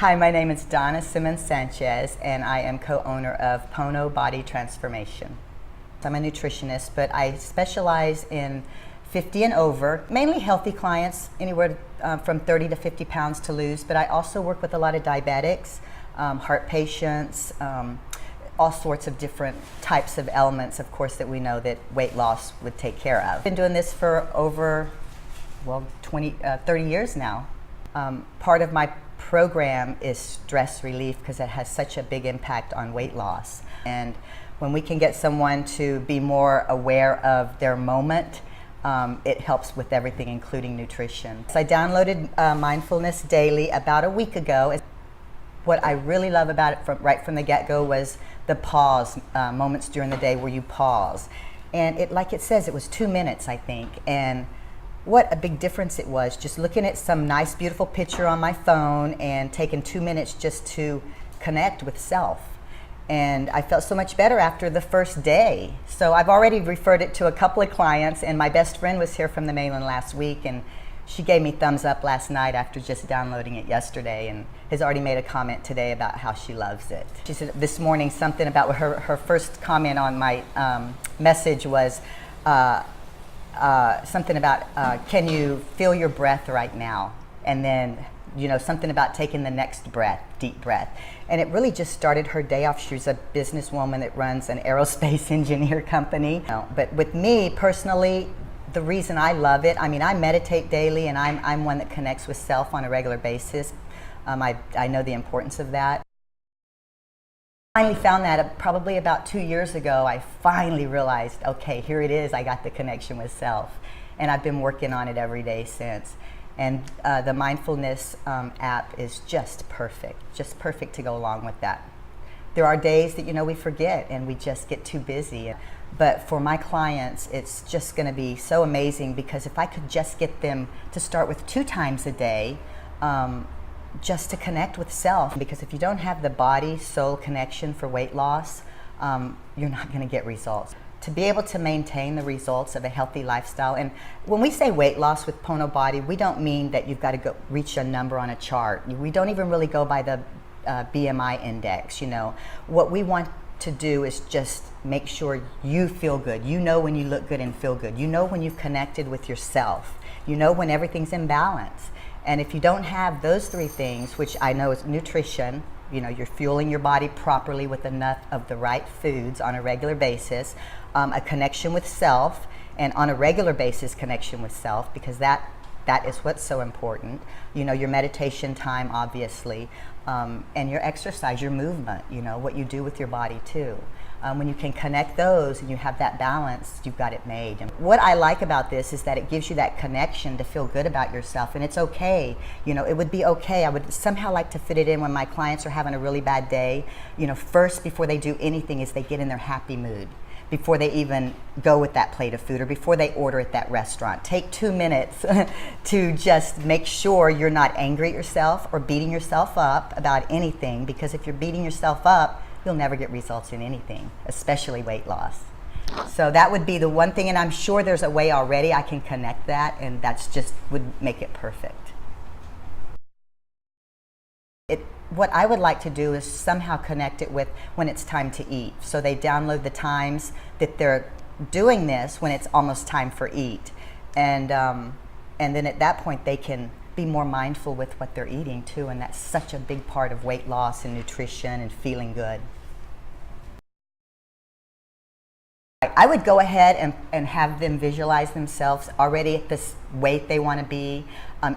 Hi, my name is Donna Sanchez, and I am co-owner of Pono Body Transformation. I'm a nutritionist, but I specialize in 50 and over, mainly healthy clients, anywhere from 30 to 50 pounds to lose, but I also work with a lot of diabetics, heart patients, all sorts of different types of elements, of course, that we know that weight loss would take care of. I've been doing this for over, 30 years now. Part of my program is stress relief because it has such a big impact on weight loss. And when we can get someone to be more aware of their moment, it helps with everything, including nutrition. So I downloaded Mindfulness Daily about a week ago. What I really love about it right from the get-go was the pause, moments during the day where you pause. And it, like it says, it was 2 minutes, I think. And what a big difference it was, just looking at some nice, beautiful picture on my phone and taking 2 minutes just to connect with self. And I felt so much better after the first day. So I've already referred it to a couple of clients, and my best friend was here from the mainland last week, and she gave me thumbs up last night after just downloading it yesterday, and has already made a comment today about how she loves it. She said this morning something about her first comment on my message was something about can you feel your breath right now, and then something about taking the next breath, deep breath. And it really just started her day off. She's a businesswoman that runs an aerospace engineer company. But with me personally, the reason I love it, I mean, I meditate daily, and I'm one that connects with self on a regular basis. I know the importance of that. I finally found that probably about 2 years ago. I finally realized, okay, here it is. I got the connection with self, and I've been working on it every day since. And the mindfulness app is just perfect to go along with that. There are days that we forget and we just get too busy. But for my clients, it's just going to be so amazing, because if I could just get them to start with 2 times a day, just to connect with self, because if you don't have the body-soul connection for weight loss, you're not going to get results. To be able to maintain the results of a healthy lifestyle, and when we say weight loss with Pono Body, we don't mean that you've got to go reach a number on a chart. We don't even really go by the BMI index. What we want to do is just make sure you feel good. When you look good and feel good. When you've connected with yourself. When everything's in balance. And if you don't have those 3 things, which I know is nutrition, you're fueling your body properly with enough of the right foods on a regular basis, a connection with self, and on a regular basis connection with self, because that is what's so important. Your meditation time, obviously, and your exercise, your movement, what you do with your body too. When you can connect those and you have that balance, you've got it made. And what I like about this is that it gives you that connection to feel good about yourself, and it's okay. It would be okay. I would somehow like to fit it in when my clients are having a really bad day. First, before they do anything, is they get in their happy mood. Before they even go with that plate of food, or before they order at that restaurant. Take 2 minutes to just make sure you're not angry at yourself or beating yourself up about anything, because if you're beating yourself up, you'll never get results in anything, especially weight loss. So that would be the one thing, and I'm sure there's a way already I can connect that, and that's just would make it perfect. What I would like to do is somehow connect it with when it's time to eat. So they download the times that they're doing this when it's almost time for eat. And then at that point they can be more mindful with what they're eating too, and that's such a big part of weight loss and nutrition and feeling good. I would go ahead and have them visualize themselves already at this weight they want to be,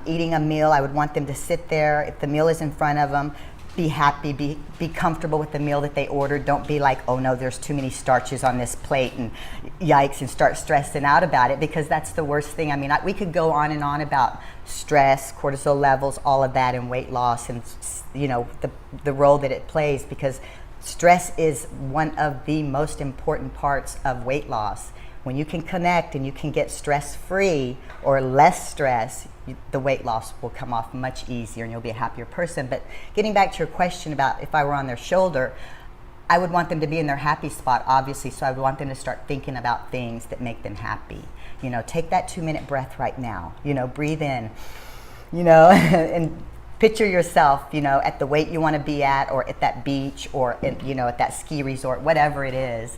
eating a meal. I would want them to sit there, if the meal is in front of them, be happy, be comfortable with the meal that they ordered. Don't be like, oh no, there's too many starches on this plate, and yikes, and start stressing out about it, because that's the worst thing. I mean, we could go on and on about stress, cortisol levels, all of that, and weight loss, and the role that it plays, because stress is one of the most important parts of weight loss. When you can connect and you can get stress-free or less stress, the weight loss will come off much easier and you'll be a happier person. But getting back to your question about if I were on their shoulder, I would want them to be in their happy spot, obviously, so I would want them to start thinking about things that make them happy. Take that 2-minute breath right now. Breathe in, and picture yourself, at the weight you want to be at, or at that beach, or at that ski resort, whatever it is,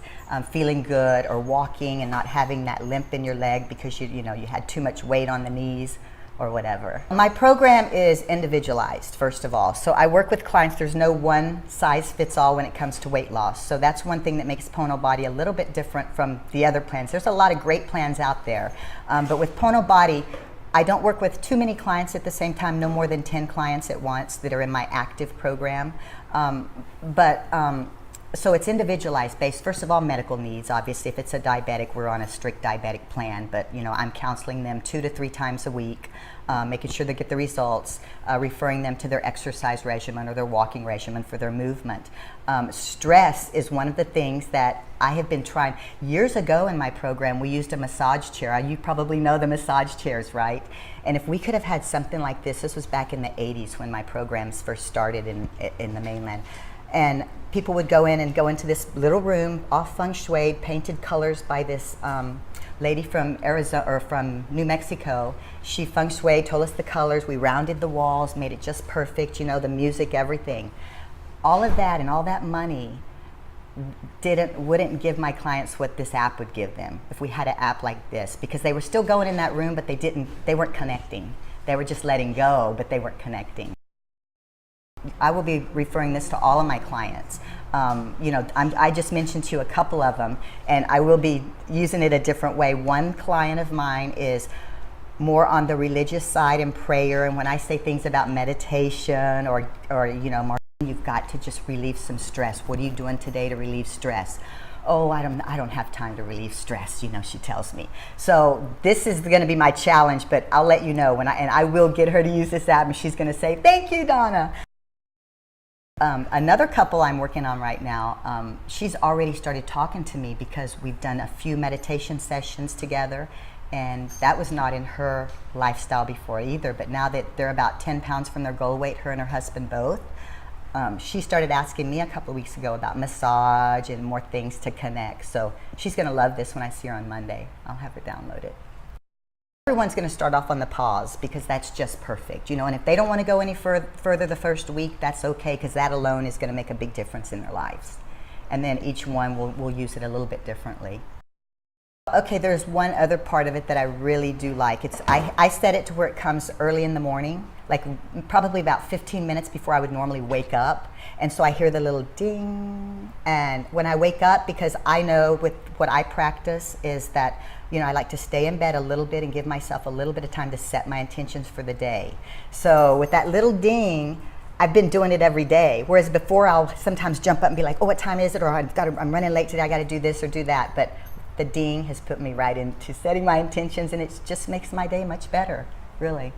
feeling good, or walking and not having that limp in your leg because you had too much weight on the knees or whatever. My program is individualized, first of all. So I work with clients. There's no one size fits all when it comes to weight loss. So that's one thing that makes Pono Body a little bit different from the other plans. There's a lot of great plans out there, but with Pono Body, I don't work with too many clients at the same time, no more than 10 clients at once that are in my active program. So it's individualized based, first of all, medical needs. Obviously, if it's a diabetic, we're on a strict diabetic plan, but I'm counseling them 2 to 3 times a week, making sure they get the results, referring them to their exercise regimen or their walking regimen for their movement. Stress is one of the things that I have been trying. Years ago in my program, we used a massage chair. You probably know the massage chairs, right? And if we could have had something like this was back in the 80s when my programs first started in the mainland. And people would go into this little room, all feng shui, painted colors by this lady from Arizona or from New Mexico. She feng shui, told us the colors. We rounded the walls, made it just perfect. The music, everything. All of that and all that money wouldn't give my clients what this app would give them if we had an app like this, because they were still going in that room, but they weren't connecting. They were just letting go, but they weren't connecting. I will be referring this to all of my clients. I just mentioned to you a couple of them, and I will be using it a different way. One client of mine is more on the religious side and prayer, and when I say things about meditation or Martin, you've got to just relieve some stress. What are you doing today to relieve stress? Oh, I don't have time to relieve stress, she tells me. So this is going to be my challenge, but I'll let you know and I will get her to use this app, and she's going to say, "Thank you, Donna." Another couple I'm working on right now, she's already started talking to me because we've done a few meditation sessions together, and that was not in her lifestyle before either, but now that they're about 10 pounds from their goal weight, her and her husband both, she started asking me a couple of weeks ago about massage and more things to connect. So she's going to love this when I see her on Monday. I'll have her download it. Everyone's going to start off on the pause because that's just perfect, and if they don't want to go any further the first week, that's okay, because that alone is going to make a big difference in their lives. And then each one will use it a little bit differently. Okay, there's one other part of it that I really do like. I set it to where it comes early in the morning, like probably about 15 minutes before I would normally wake up. And so I hear the little ding. And when I wake up, because I know with what I practice is that, I like to stay in bed a little bit and give myself a little bit of time to set my intentions for the day. So with that little ding, I've been doing it every day. Whereas before, I'll sometimes jump up and be like, "Oh, what time is it?" Or I'm running late today, I got to do this or do that. But the ding has put me right into setting my intentions, and it just makes my day much better, really.